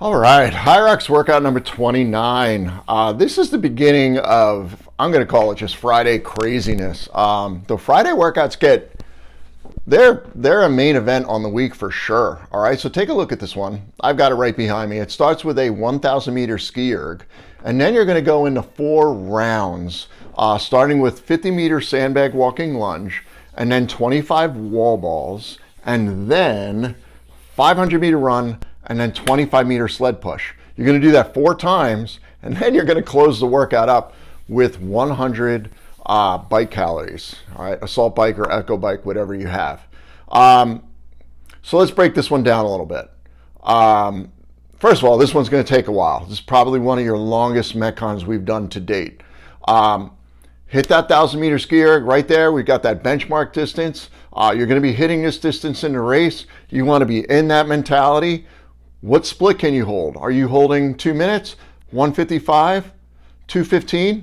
All right, Hyrox workout number 29. This is the beginning of, I'm going to call it just Friday craziness. The Friday workouts they're a main event on the week for sure. All right, so take a look at this one. I've got it right behind me. It starts with a 1,000 meter Skierg, and then you're going to go into 4 rounds, starting with 50 meter sandbag walking lunge, and then 25 wall balls, and then 500 meter run, and then 25 meter sled push. You're going to do that 4 times, and then you're going to close the workout up with 100 bike calories. All right, assault bike or echo bike, whatever you have. So let's break this one down a little bit. First of all, this one's going to take a while. This is probably one of your longest Metcons we've done to date. Hit that 1,000 meter skier right there. We've got that benchmark distance. You're going to be hitting this distance in the race. You want to be in that mentality. What split can you hold? Are you holding 2 minutes, 1:55, 2:15?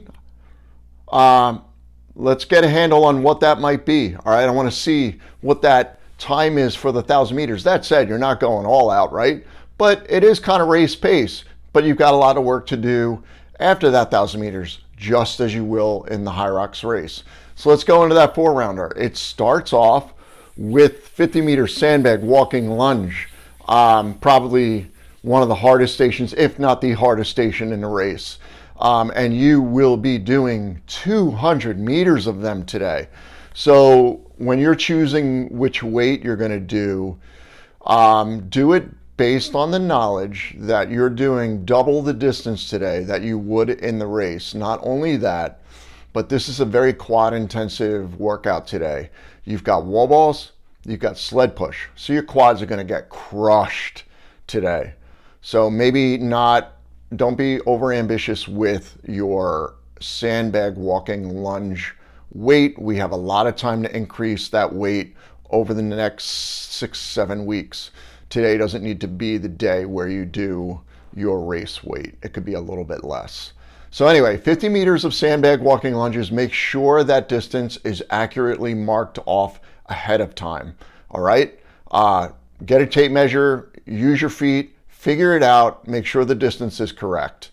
Let's get a handle on what that might be. All right, I want to see what that time is for the 1,000 meters. That said, you're not going all out, right? But it is kind of race pace, but you've got a lot of work to do after that 1,000 meters, just as you will in the Hyrox race. So let's go into that 4-rounder. It starts off with 50 meter sandbag walking lunge. Probably one of the hardest stations, if not the hardest station in the race. And you will be doing 200 meters of them today. So when you're choosing which weight you're going to do it based on the knowledge that you're doing double the distance today that you would in the race. Not only that, but this is a very quad intensive workout today. You've got wall balls, you've got sled push. So your quads are going to get crushed today. So maybe don't be over ambitious with your sandbag walking lunge weight. We have a lot of time to increase that weight over the next 6-7 weeks. Today doesn't need to be the day where you do your race weight. It could be a little bit less. So anyway, 50 meters of sandbag walking lunges. Make sure that distance is accurately marked off ahead of time. All right, get a tape measure, use your feet, figure it out, make sure the distance is correct.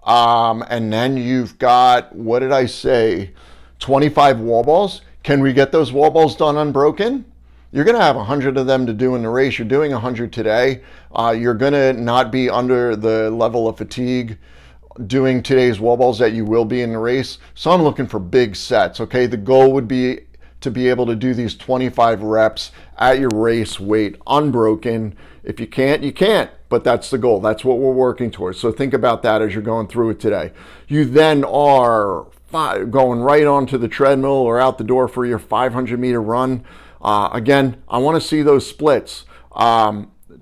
And then you've got, what did I say, 25 wall balls. Can we get those wall balls done unbroken? You're going to have 100 of them to do in the race. You're doing 100 today. You're going to not be under the level of fatigue doing today's wall balls that you will be in the race. So I'm looking for big sets, okay? The goal would be to be able to do these 25 reps at your race weight unbroken. If you can't, you can't, but that's the goal. That's what we're working towards. So think about that as you're going through it today. You then are going right onto the treadmill or out the door for your 500 meter run. Again, I want to see those splits.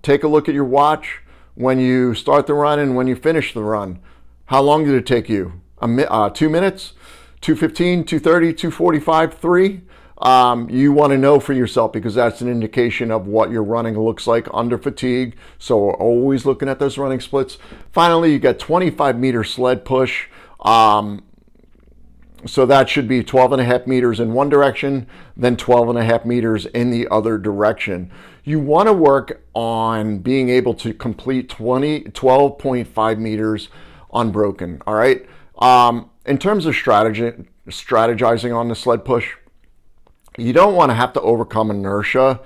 Take a look at your watch when you start the run and when you finish the run. How long did it take you? 2 minutes? 2:15, 2:30, 2:45, 3? You want to know for yourself because that's an indication of what your running looks like under fatigue. So we're always looking at those running splits. Finally, you got 25 meter sled push. So that should be 12.5 meters in one direction, then 12.5 meters in the other direction. You want to work on being able to complete 12.5 meters unbroken. All right. In terms of strategizing on the sled push, you don't want to have to overcome inertia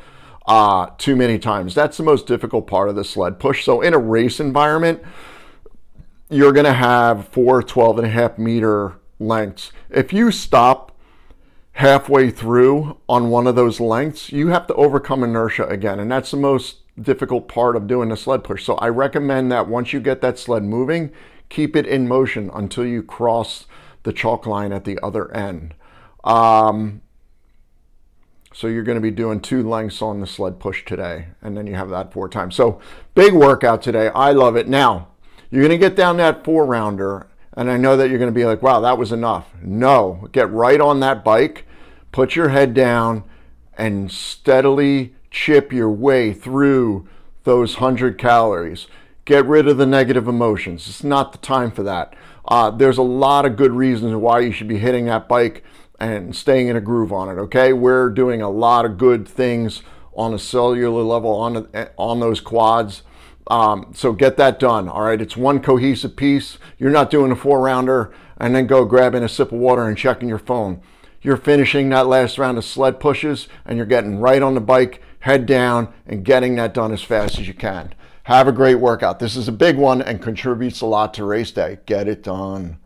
too many times. That's the most difficult part of the sled push. So in a race environment, you're going to have 4 12.5 meter lengths. If you stop halfway through on one of those lengths, you have to overcome inertia again. And that's the most difficult part of doing the sled push. So I recommend that once you get that sled moving, keep it in motion until you cross the chalk line at the other end. So you're going to be doing 2 lengths on the sled push today, and then you have that 4 times. So big workout today. I love it. Now, you're going to get down that 4-rounder, and I know that you're going to be like, wow, that was enough. No, get right on that bike, put your head down, and steadily chip your way through those 100 calories. Get rid of the negative emotions. It's not the time for that. There's a lot of good reasons why you should be hitting that bike and staying in a groove on it, okay? We're doing a lot of good things on a cellular level on those quads. So get that done. All right, it's one cohesive piece. You're not doing a 4-rounder and then go grabbing a sip of water and checking your phone. You're finishing that last round of sled pushes and you're getting right on the bike, head down, and getting that done as fast as you can. Have a great workout. This is a big one and contributes a lot to race day. Get it done.